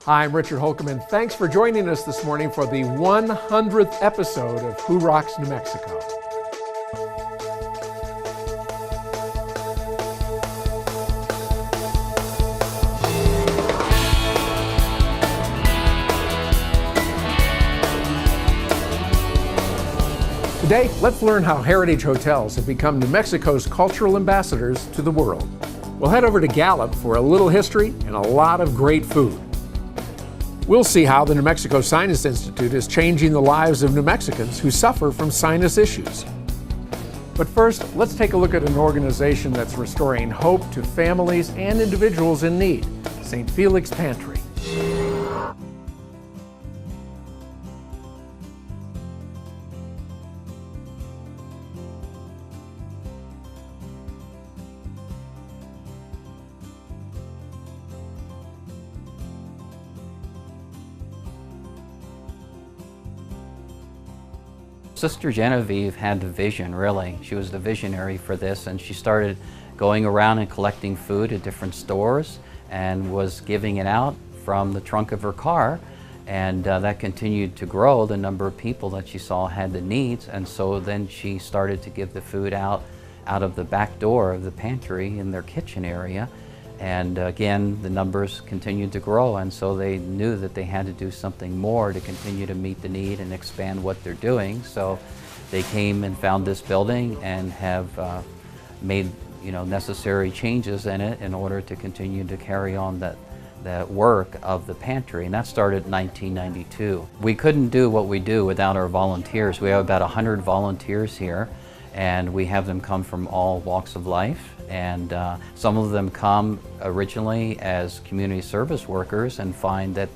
Hi, I'm Richard Holcomb, and thanks for joining us this morning for the 100th episode of Who Rocks New Mexico. Today, let's learn how Heritage Hotels have become New Mexico's cultural ambassadors to the world. We'll head over to Gallup for a little history and a lot of great food. We'll see how the New Mexico Sinus Institute is changing the lives of New Mexicans who suffer from sinus issues. But first, let's take a look at an organization that's restoring hope to families and individuals in need, St. Felix Pantry. Sister Genevieve had the vision, really. She was the visionary for this, and she started going around and collecting food at different stores and was giving it out from the trunk of her car, and that continued to grow. The number of people that she saw had the needs, and so then she started to give the food out of the back door of the pantry in their kitchen area. And again, the numbers continued to grow, and so they knew that they had to do something more to continue to meet the need and expand what they're doing. So they came and found this building and have made necessary changes in it in order to continue to carry on that work of the pantry, and that started in 1992. We couldn't do what we do without our volunteers. We have about 100 volunteers here, and we have them come from all walks of life. And some of them come originally as community service workers and find that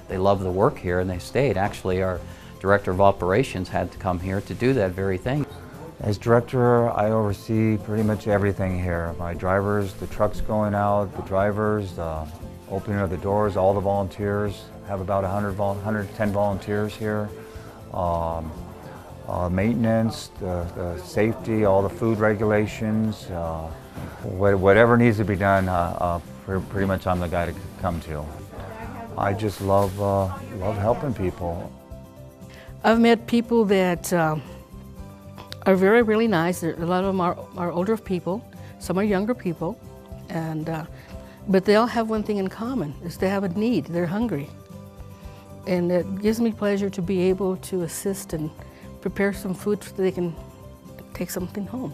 they love the work here and they stayed. Actually, our director of operations had to come here to do that very thing. As director, I oversee pretty much everything here. My drivers, the trucks going out, the drivers, the opening of the doors, all the volunteers. Have about 110 volunteers here. Maintenance, the safety, all the food regulations, whatever needs to be done, pretty much I'm the guy to come to. I just love helping people. I've met people that are really nice. A lot of them are older people, some are younger people, but they all have one thing in common, is they have a need, they're hungry. And it gives me pleasure to be able to assist and prepare some food so they can take something home.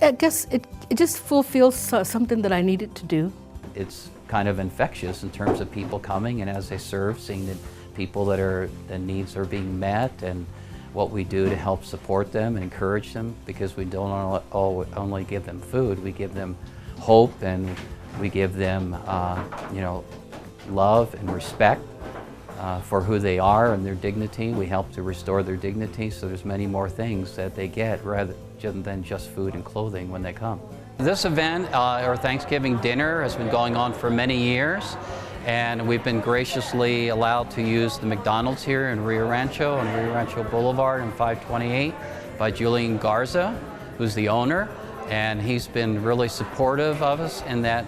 I guess it just fulfills something that I needed to do. It's kind of infectious in terms of people coming, and as they serve, seeing that people the needs are being met, and what we do to help support them and encourage them, because we don't only give them food, we give them hope, and we give them love and respect for who they are and their dignity. We help to restore their dignity, so there's many more things that they get rather than just food and clothing when they come. This event, our Thanksgiving dinner, has been going on for many years, and we've been graciously allowed to use the McDonald's here in Rio Rancho on Rio Rancho Boulevard in 528 by Julian Garza, who's the owner, and he's been really supportive of us in that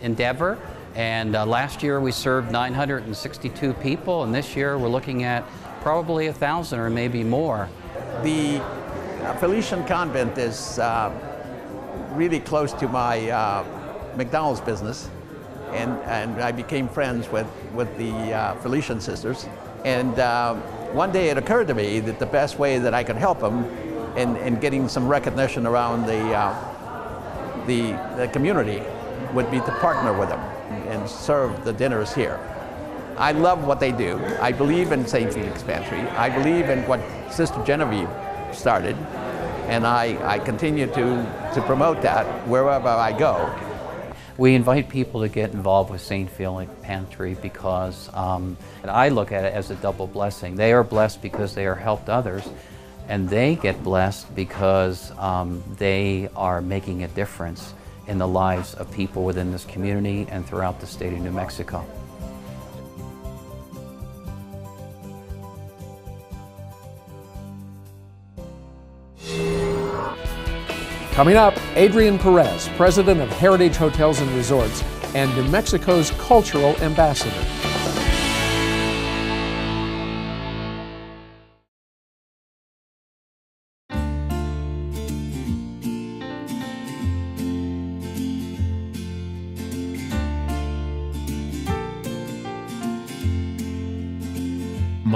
endeavor. And last year we served 962 people, and this year we're looking at probably 1,000 or maybe more. The Felician Convent is really close to my McDonald's business, and I became friends with the Felician sisters. And one day it occurred to me that the best way that I could help them in getting some recognition around the community would be to partner with them and serve the dinners here. I love what they do. I believe in St. Felix Pantry. I believe in what Sister Genevieve started, and I continue to promote that wherever I go. We invite people to get involved with St. Felix Pantry because I look at it as a double blessing. They are blessed because they are helped others, and they get blessed because they are making a difference in the lives of people within this community and throughout the state of New Mexico. Coming up, Adrian Perez, president of Heritage Hotels and Resorts and New Mexico's cultural ambassador.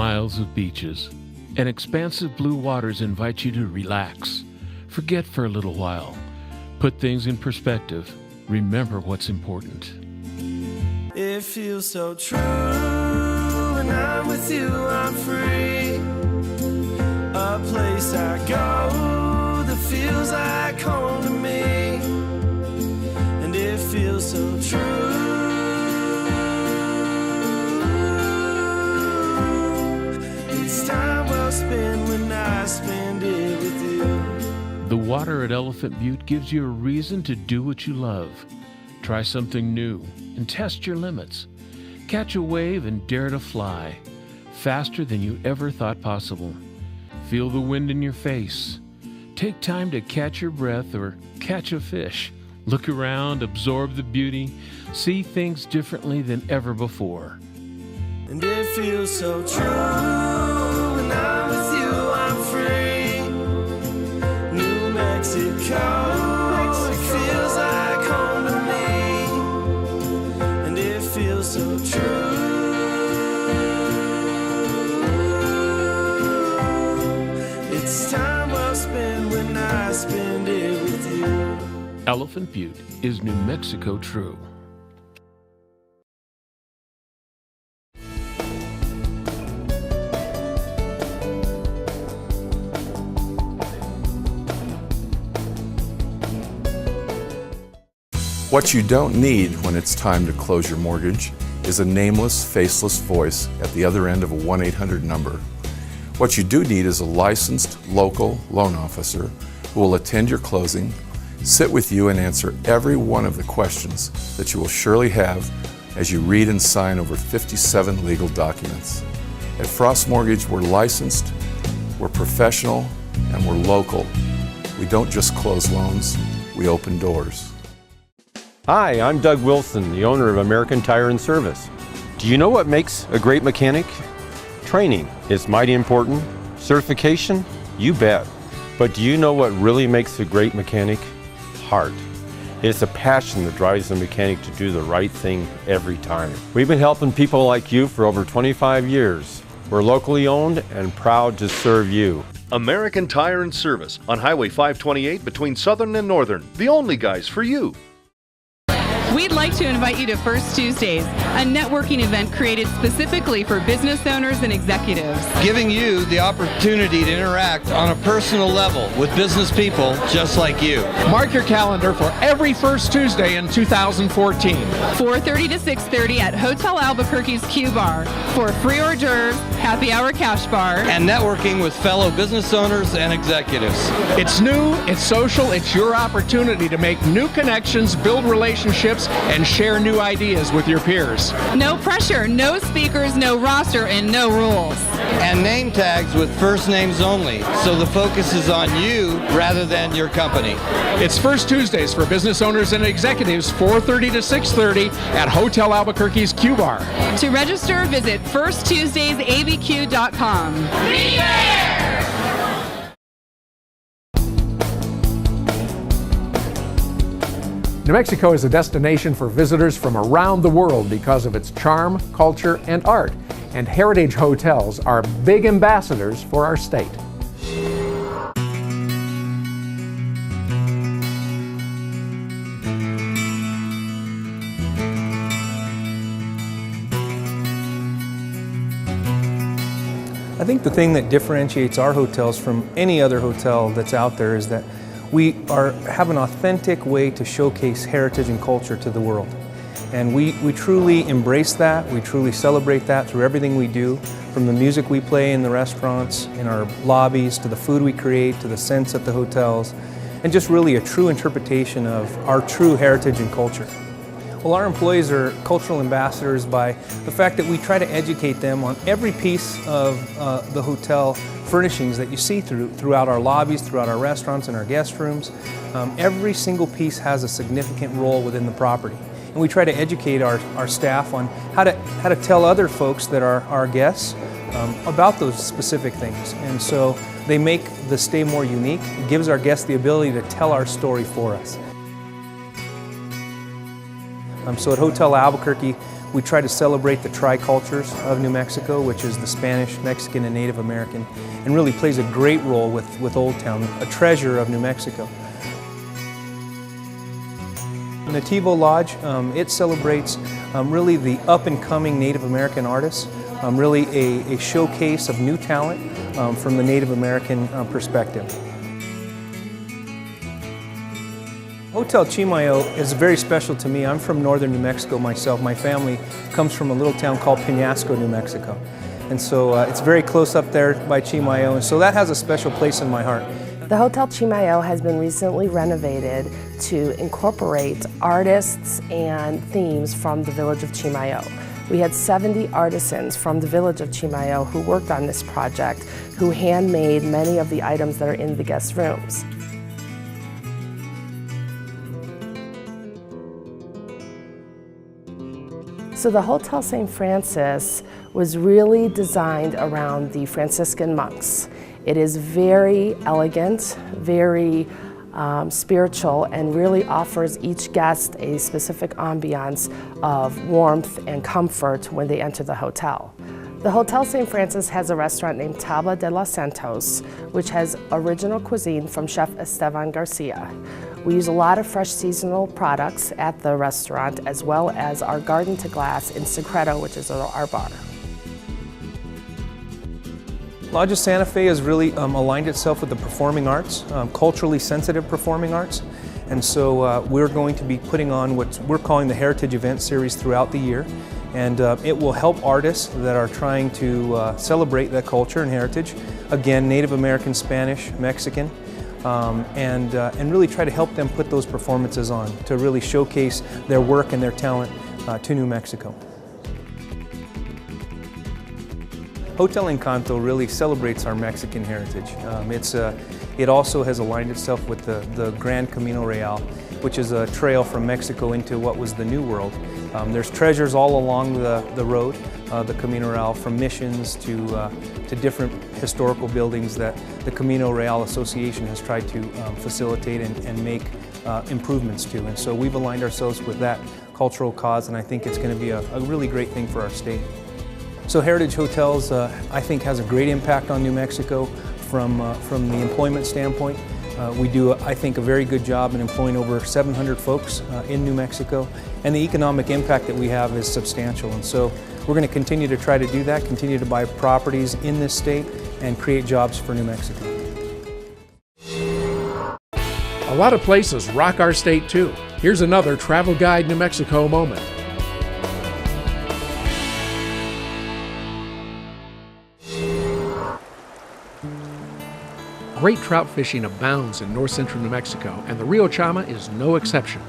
miles of beaches, and expansive blue waters invite you to relax. Forget for a little while. Put things in perspective. Remember what's important. It feels so true when I'm with you, I'm free. A place I go that feels like home to me. And it feels so true. It's time well spent when I spend it with you. The water at Elephant Butte gives you a reason to do what you love. Try something new and test your limits. Catch a wave and dare to fly, faster than you ever thought possible. Feel the wind in your face. Take time to catch your breath or catch a fish. Look around, absorb the beauty, see things differently than ever before. And it feels so true when I'm with you, I'm free. New Mexico, it feels like home to me. And it feels so true. It's time well spent when I spend it with you. Elephant Butte is New Mexico true. What you don't need when it's time to close your mortgage is a nameless, faceless voice at the other end of a 1-800 number. What you do need is a licensed local loan officer who will attend your closing, sit with you and answer every one of the questions that you will surely have as you read and sign over 57 legal documents. At Frost Mortgage, we're licensed, we're professional, and we're local. We don't just close loans, we open doors. Hi, I'm Doug Wilson, the owner of American Tire and Service. Do you know what makes a great mechanic? Training is mighty important. Certification? You bet. But do you know what really makes a great mechanic? Heart. It's a passion that drives the mechanic to do the right thing every time. We've been helping people like you for over 25 years. We're locally owned and proud to serve you. American Tire and Service on Highway 528 between Southern and Northern. The only guys for you. We'd like to invite you to First Tuesdays, a networking event created specifically for business owners and executives. Giving you the opportunity to interact on a personal level with business people just like you. Mark your calendar for every first Tuesday in 2014. 4:30 to 6:30 at Hotel Albuquerque's Q Bar for free hors d'oeuvres, happy hour cash bar, and networking with fellow business owners and executives. It's new, it's social, it's your opportunity to make new connections, build relationships, and share new ideas with your peers. No pressure, no speakers, no roster, and no rules. And name tags with first names only, so the focus is on you rather than your company. It's First Tuesdays for business owners and executives, 4:30 to 6:30 at Hotel Albuquerque's Q Bar. To register, visit firsttuesdaysabq.com. Be there! New Mexico is a destination for visitors from around the world because of its charm, culture, and art, and heritage hotels are big ambassadors for our state. I think the thing that differentiates our hotels from any other hotel that's out there is that we have an authentic way to showcase heritage and culture to the world. And we truly embrace that, we truly celebrate that through everything we do, from the music we play in the restaurants, in our lobbies, to the food we create, to the scents at the hotels, and just really a true interpretation of our true heritage and culture. Well, our employees are cultural ambassadors by the fact that we try to educate them on every piece of the hotel furnishings that you see throughout our lobbies, throughout our restaurants and our guest rooms. Every single piece has a significant role within the property. And we try to educate our staff on how to tell other folks that are our guests about those specific things. And so they make the stay more unique. It gives our guests the ability to tell our story for us. So at Hotel Albuquerque, We try to celebrate the tri-cultures of New Mexico, which is the Spanish, Mexican, and Native American, and really plays a great role with Old Town, a treasure of New Mexico. Nativo Lodge, it celebrates really the up-and-coming Native American artists, really a showcase of new talent from the Native American perspective. Hotel Chimayo is very special to me. I'm from northern New Mexico myself. My family comes from a little town called Peñasco, New Mexico. And so it's very close up there by Chimayo, and so that has a special place in my heart. The Hotel Chimayo has been recently renovated to incorporate artists and themes from the village of Chimayo. We had 70 artisans from the village of Chimayo who worked on this project, who handmade many of the items that are in the guest rooms. So the Hotel St. Francis was really designed around the Franciscan monks. It is very elegant, very spiritual, and really offers each guest a specific ambiance of warmth and comfort when they enter the hotel. The Hotel St. Francis has a restaurant named Tabla de los Santos, which has original cuisine from Chef Esteban Garcia. We use a lot of fresh seasonal products at the restaurant, as well as our garden to glass in Secreto, which is our bar. Lodge of Santa Fe has really aligned itself with the performing arts, culturally sensitive performing arts. And so we're going to be putting on what we're calling the Heritage Event Series throughout the year. And it will help artists that are trying to celebrate that culture and heritage. Again, Native American, Spanish, Mexican, and really try to help them put those performances on to really showcase their work and their talent to New Mexico. Hotel Encanto really celebrates our Mexican heritage. It also has aligned itself with the Grand Camino Real, which is a trail from Mexico into what was the New World. There's treasures all along the road, the Camino Real, from missions to different historical buildings that the Camino Real Association has tried to facilitate and make improvements to. And so we've aligned ourselves with that cultural cause, and I think it's going to be a really great thing for our state. So Heritage Hotels, I think, has a great impact on New Mexico from the employment standpoint. We do, I think, a very good job in employing over 700 folks in New Mexico, and the economic impact that we have is substantial. And so we're going to continue to try to do that, continue to buy properties in this state, and create jobs for New Mexico. A lot of places rock our state too. Here's another Travel Guide New Mexico moment. Great trout fishing abounds in north central New Mexico, and the Rio Chama is no exception.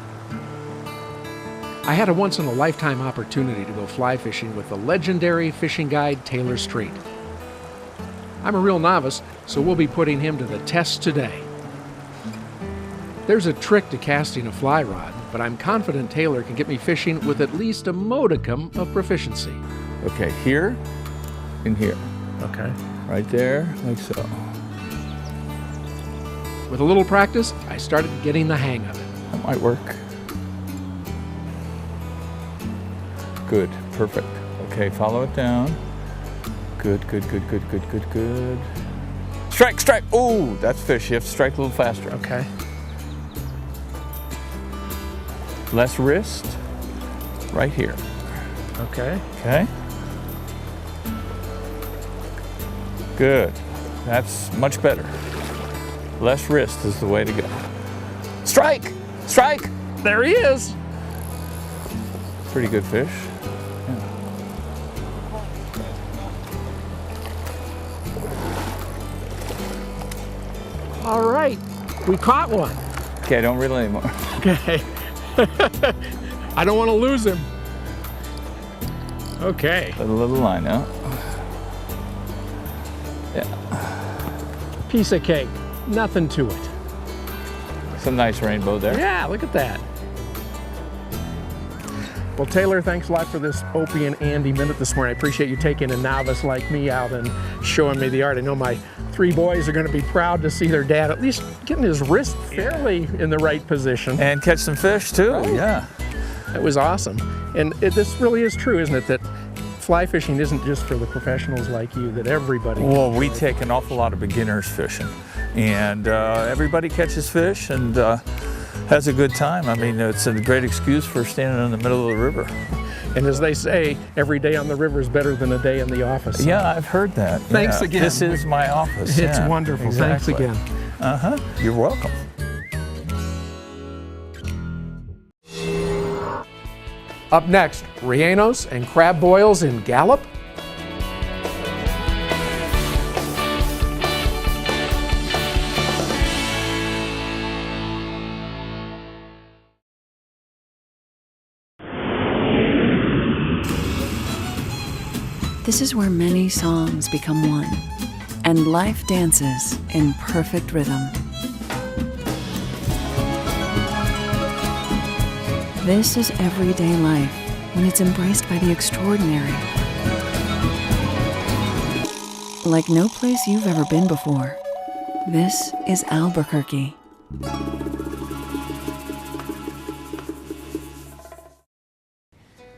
I had a once-in-a-lifetime opportunity to go fly fishing with the legendary fishing guide Taylor Street. I'm a real novice, so we'll be putting him to the test today. There's a trick to casting a fly rod, but I'm confident Taylor can get me fishing with at least a modicum of proficiency. Okay, here and here. Okay. Right there, like so. With a little practice, I started getting the hang of it. That might work. Good, perfect. Okay, follow it down. Good, good, good, good, good, good, good. Strike, strike! Oh, that's fish. You have to strike a little faster. Okay. Less wrist, right here. Okay. Okay. Good. That's much better. Less wrist is the way to go. Strike! Strike! There he is! Pretty good fish. All right, we caught one. Okay, don't reel anymore. Okay. I don't want to lose him. Okay. Let a little line out. Yeah. Piece of cake. Nothing to it. Some nice rainbow there. Yeah, look at that. Well, Taylor, thanks a lot for this Opie and Andy minute this morning. I appreciate you taking a novice like me out and showing me the art. I know my 3 boys are going to be proud to see their dad at least getting his wrist fairly in the right position. And catch some fish too, right. Yeah. That was awesome. And this really is true, isn't it, that fly fishing isn't just for the professionals like you, that everybody... Well, we take an awful lot of beginners fishing, and everybody catches fish and has a good time. I mean, it's a great excuse for standing in the middle of the river. And as they say, every day on the river is better than a day in the office. Yeah, I've heard that. Thanks again. This is my office. It's yeah, wonderful. Exactly. Thanks again. You're welcome. Up next, rellenos and crab boils in Gallup. This is where many songs become one, and life dances in perfect rhythm. This is everyday life when it's embraced by the extraordinary. Like no place you've ever been before, this is Albuquerque.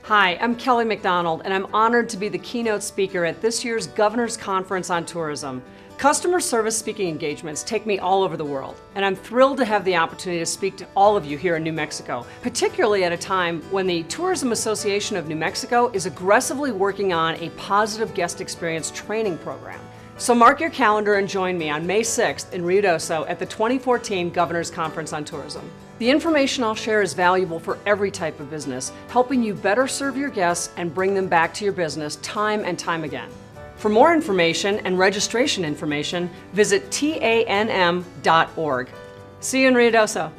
Hi, I'm Kelly McDonald, and I'm honored to be the keynote speaker at this year's Governor's Conference on Tourism. Customer service speaking engagements take me all over the world, and I'm thrilled to have the opportunity to speak to all of you here in New Mexico, particularly at a time when the Tourism Association of New Mexico is aggressively working on a positive guest experience training program. So mark your calendar and join me on May 6th in Ruidoso at the 2014 Governor's Conference on Tourism. The information I'll share is valuable for every type of business, helping you better serve your guests and bring them back to your business time and time again. For more information and registration information, visit TANM.org. See you in Ruidoso.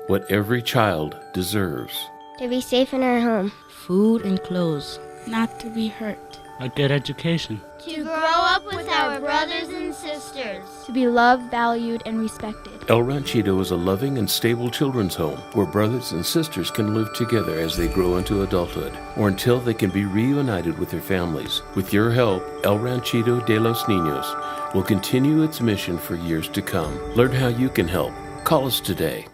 What every child deserves. To be safe in our home. Food and clothes. Not to be hurt. A good education. To grow up with our brothers and sisters. To be loved, valued, and respected. El Ranchito is a loving and stable children's home where brothers and sisters can live together as they grow into adulthood or until they can be reunited with their families. With your help, El Ranchito de los Niños will continue its mission for years to come. Learn how you can help. Call us today.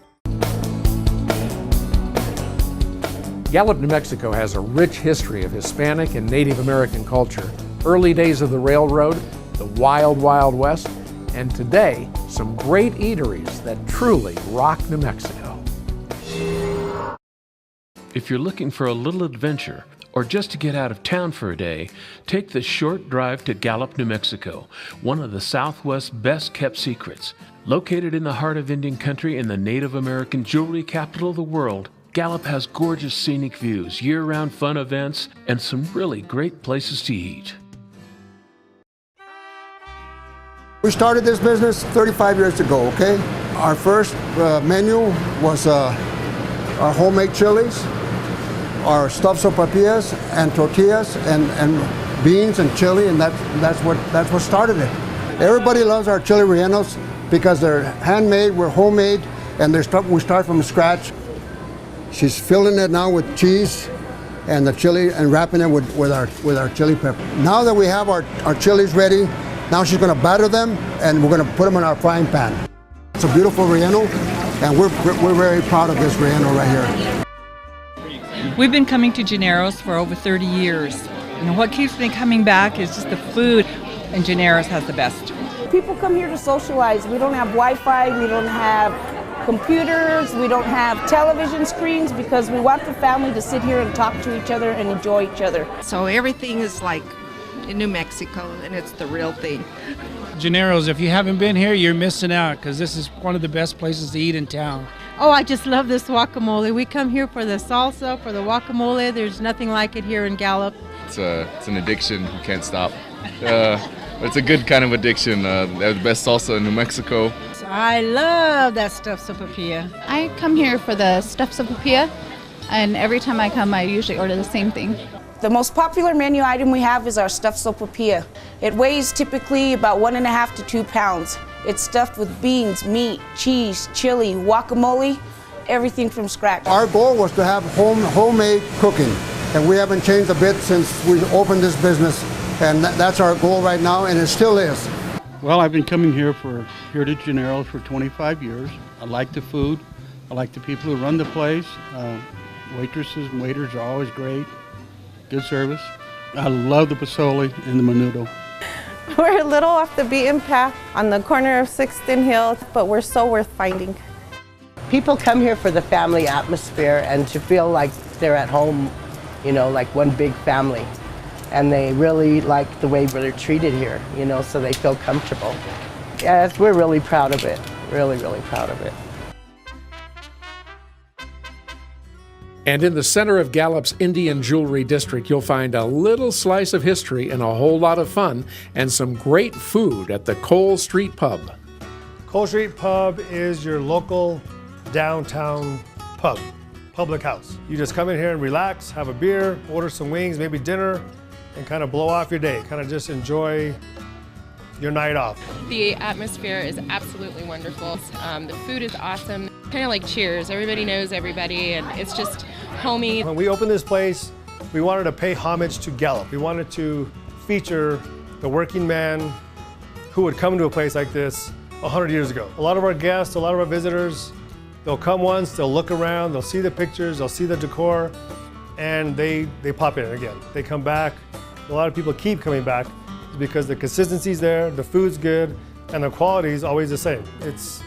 Gallup, New Mexico has a rich history of Hispanic and Native American culture, early days of the railroad, the wild, wild west, and today, some great eateries that truly rock New Mexico. If you're looking for a little adventure or just to get out of town for a day, take the short drive to Gallup, New Mexico, one of the Southwest's best-kept secrets. Located in the heart of Indian country and the Native American jewelry capital of the world, Gallup has gorgeous scenic views, year-round fun events, and some really great places to eat. We started this business 35 years ago, okay? Our first menu was our homemade chilies, our stuffed sopapillas and tortillas and beans and chili, and that's what started it. Everybody loves our chili rellenos because they're handmade, we're homemade, and we start from scratch. She's filling it now with cheese and the chili and wrapping it with our chili pepper. Now that we have our chilies ready, now she's going to batter them and we're going to put them in our frying pan. It's a beautiful relleno, and we're very proud of this relleno right here. We've been coming to Gennaro's for over 30 years. And what keeps me coming back is just the food, and Gennaro's has the best. People come here to socialize. We don't have Wi-Fi, we don't have computers, we don't have television screens because we want the family to sit here and talk to each other and enjoy each other. So everything is like in New Mexico, and it's the real thing. Gennaro's, if you haven't been here, you're missing out because this is one of the best places to eat in town. Oh, I just love this guacamole. We come here for the salsa, for the guacamole. There's nothing like it here in Gallup. It's an addiction. You can't stop. It's a good kind of addiction. They're the best salsa in New Mexico. I love that stuffed sopapilla. I come here for the stuffed sopapilla, and every time I come, I usually order the same thing. The most popular menu item we have is our stuffed sopapilla. It weighs typically about 1.5 to 2 pounds. It's stuffed with beans, meat, cheese, chili, guacamole, everything from scratch. Our goal was to have homemade cooking, and we haven't changed a bit since we opened this business, and that's our goal right now, and it still is. Well, I've been coming here to Gennaro's for 25 years. I like the food. I like the people who run the place. Waitresses and waiters are always great. Good service. I love the pozole and the menudo. We're a little off the beaten path on the corner of 6th and Hill, but we're so worth finding. People come here for the family atmosphere and to feel like they're at home, you know, like one big family. And they really like the way they're treated here, you know, so they feel comfortable. Yes, we're really proud of it. Really, really proud of it. And in the center of Gallup's Indian Jewelry District, you'll find a little slice of history and a whole lot of fun and some great food at the Cole Street Pub. Cole Street Pub is your local downtown pub, public house. You just come in here and relax, have a beer, order some wings, maybe dinner, and kind of blow off your day. Kind of just enjoy your night off. The atmosphere is absolutely wonderful. The food is awesome. Kind of like Cheers. Everybody knows everybody, and it's just homey. When we opened this place, we wanted to pay homage to Gallup. We wanted to feature the working man who would come to a place like this 100 years ago. A lot of our guests, a lot of our visitors, they'll come once, they'll look around, they'll see the pictures, they'll see the decor, and they pop in again. They come back. A lot of people keep coming back because the consistency's there, the food's good, and the quality is always the same. It's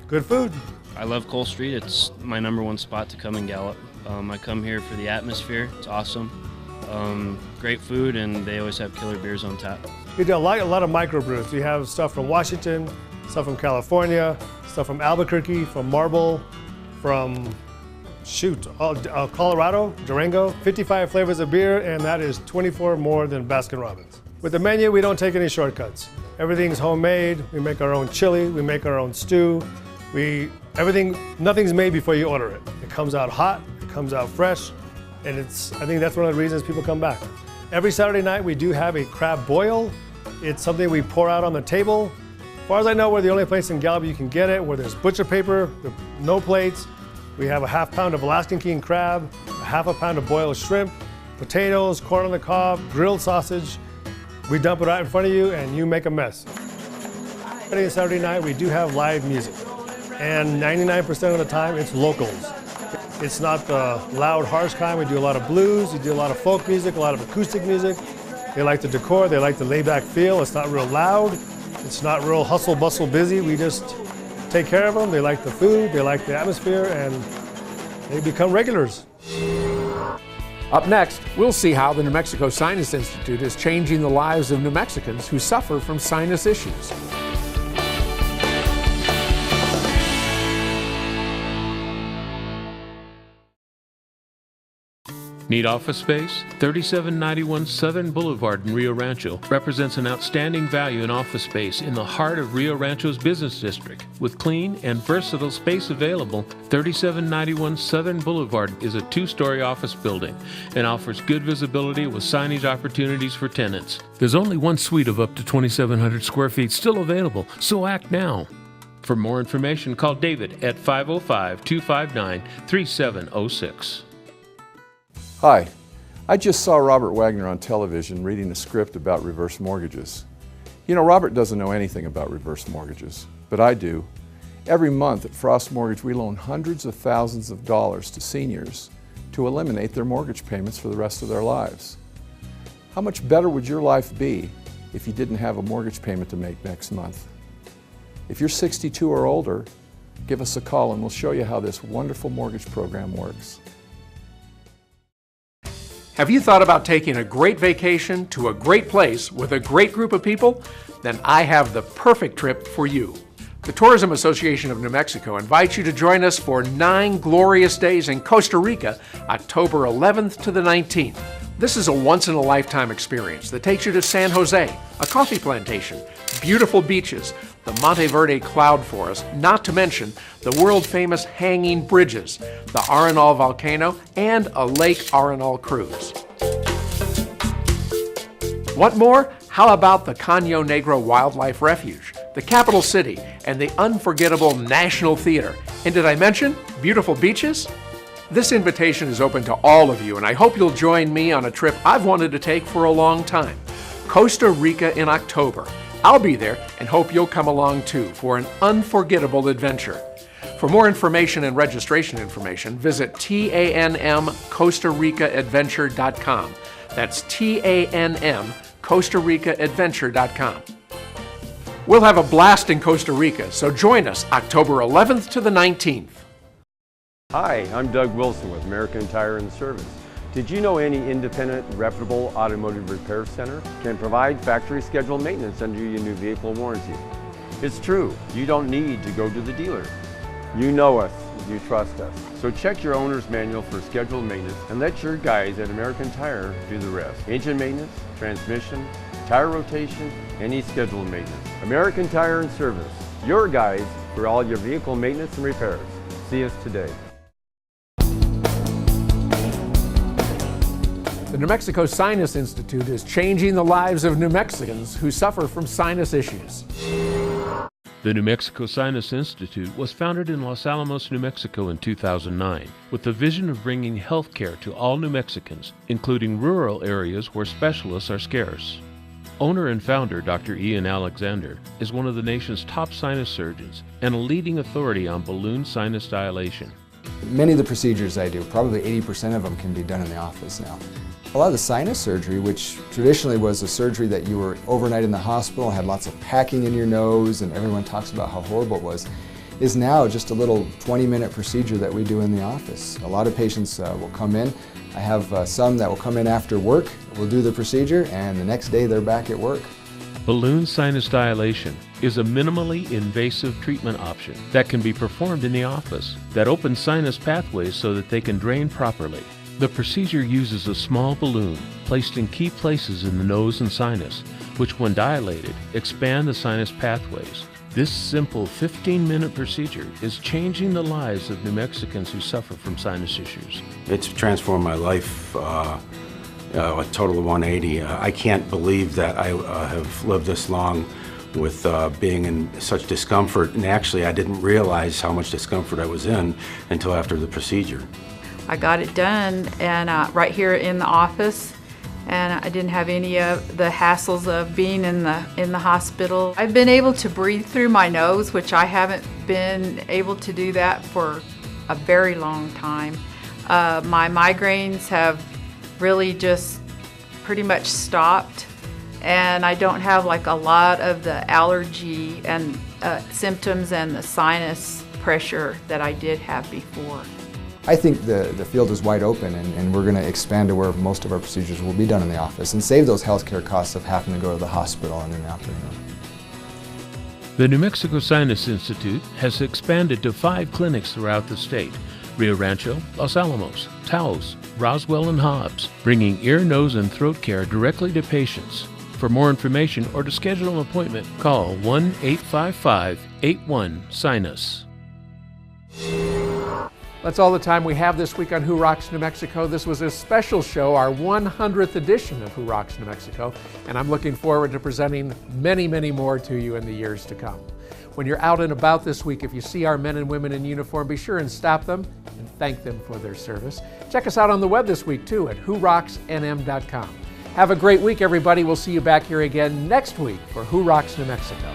good food. I love Cole Street. It's my #1 spot to come in Gallup. I come here for the atmosphere. It's awesome. Great food, and they always have killer beers on tap. We do a lot of microbrews. We have stuff from Washington, stuff from California, stuff from Albuquerque, from Marble, from Colorado, Durango. 55 flavors of beer, and that is 24 more than Baskin-Robbins. With the menu, we don't take any shortcuts. Everything's homemade. We make our own chili. We make our own stew. Nothing's made before you order it. It comes out hot, it comes out fresh, and I think that's one of the reasons people come back. Every Saturday night we do have a crab boil. It's something we pour out on the table. As far as I know, we're the only place in Gallup you can get it, where there's butcher paper, no plates. We have a ½ pound of Alaskan king crab, a ½ pound of boiled shrimp, potatoes, corn on the cob, grilled sausage. We dump it right in front of you and you make a mess. Friday and Saturday night we do have live music. And 99% of the time, it's locals. It's not the loud, harsh kind. We do a lot of blues, we do a lot of folk music, a lot of acoustic music. They like the decor, they like the laid-back feel. It's not real loud, it's not real hustle, bustle, busy. We just take care of them. They like the food, they like the atmosphere, and they become regulars. Up next, we'll see how the New Mexico Sinus Institute is changing the lives of New Mexicans who suffer from sinus issues. Need office space? 3791 Southern Boulevard in Rio Rancho represents an outstanding value in office space in the heart of Rio Rancho's business district. With clean and versatile space available, 3791 Southern Boulevard is a 2-story office building and offers good visibility with signage opportunities for tenants. There's only one suite of up to 2,700 square feet still available, so act now. For more information, call David at 505-259-3706. Hi, I just saw Robert Wagner on television reading a script about reverse mortgages. You know, Robert doesn't know anything about reverse mortgages, but I do. Every month at Frost Mortgage, we loan hundreds of thousands of dollars to seniors to eliminate their mortgage payments for the rest of their lives. How much better would your life be if you didn't have a mortgage payment to make next month? If you're 62 or older, give us a call and we'll show you how this wonderful mortgage program works. Have you thought about taking a great vacation to a great place with a great group of people? Then I have the perfect trip for you. The Tourism Association of New Mexico invites you to join us for 9 glorious days in Costa Rica, October 11th to the 19th. This is a once-in-a-lifetime experience that takes you to San Jose, a coffee plantation, beautiful beaches, the Monteverde cloud forest, not to mention the world-famous hanging bridges, the Arenal volcano, and a Lake Arenal cruise. Want more? How about the Caño Negro Wildlife Refuge, the capital city, and the unforgettable National Theater? And did I mention beautiful beaches? This invitation is open to all of you, and I hope you'll join me on a trip I've wanted to take for a long time. Costa Rica in October. I'll be there and hope you'll come along too for an unforgettable adventure. For For more information and registration information, visit TANMCostaRicaAdventure.com. That's TANMCostaRicaAdventure.com. We'll have a blast in Costa Rica, so join us October 11th to the 19th. Hi, I'm Doug Wilson with American Tire and Service. Did you know any independent, reputable automotive repair center can provide factory scheduled maintenance under your new vehicle warranty? It's true, you don't need to go to the dealer. You know us, you trust us. So check your owner's manual for scheduled maintenance and let your guys at American Tire do the rest. Engine maintenance, transmission, tire rotation, any scheduled maintenance. American Tire and Service, your guys for all your vehicle maintenance and repairs. See us today. The New Mexico Sinus Institute is changing the lives of New Mexicans who suffer from sinus issues. The New Mexico Sinus Institute was founded in Los Alamos, New Mexico in 2009 with the vision of bringing health care to all New Mexicans, including rural areas where specialists are scarce. Owner and founder Dr. Ian Alexander is one of the nation's top sinus surgeons and a leading authority on balloon sinus dilation. Many of the procedures I do, probably 80% of them, can be done in the office now. A lot of the sinus surgery, which traditionally was a surgery that you were overnight in the hospital and had lots of packing in your nose and everyone talks about how horrible it was, is now just a little 20-minute procedure that we do in the office. A lot of patients will come in. I have some that will come in after work, we'll do the procedure, and the next day they're back at work. Balloon sinus dilation is a minimally invasive treatment option that can be performed in the office that opens sinus pathways so that they can drain properly. The procedure uses a small balloon placed in key places in the nose and sinus, which when dilated, expand the sinus pathways. This simple 15-minute procedure is changing the lives of New Mexicans who suffer from sinus issues. It's transformed my life a total of 180. I can't believe that I have lived this long with being in such discomfort, and actually I didn't realize how much discomfort I was in until after the procedure. I got it done and right here in the office, and I didn't have any of the hassles of being in the hospital. I've been able to breathe through my nose, which I haven't been able to do that for a very long time. My migraines have really just pretty much stopped, and I don't have like a lot of the allergy and symptoms and the sinus pressure that I did have before. I think the field is wide open, and we're going to expand to where most of our procedures will be done in the office and save those healthcare costs of having to go to the hospital and in the operating room. The New Mexico Sinus Institute has expanded to 5 clinics throughout the state: Rio Rancho, Los Alamos, Taos, Roswell, and Hobbs, bringing ear, nose, and throat care directly to patients. For more information or to schedule an appointment, call 1-855-81-SINUS. That's all the time we have this week on Who Rocks New Mexico. This was a special show, our 100th edition of Who Rocks New Mexico, and I'm looking forward to presenting many, many more to you in the years to come. When you're out and about this week, if you see our men and women in uniform, be sure and stop them and thank them for their service. Check us out on the web this week, too, at whorocksnm.com. Have a great week, everybody. We'll see you back here again next week for Who Rocks New Mexico.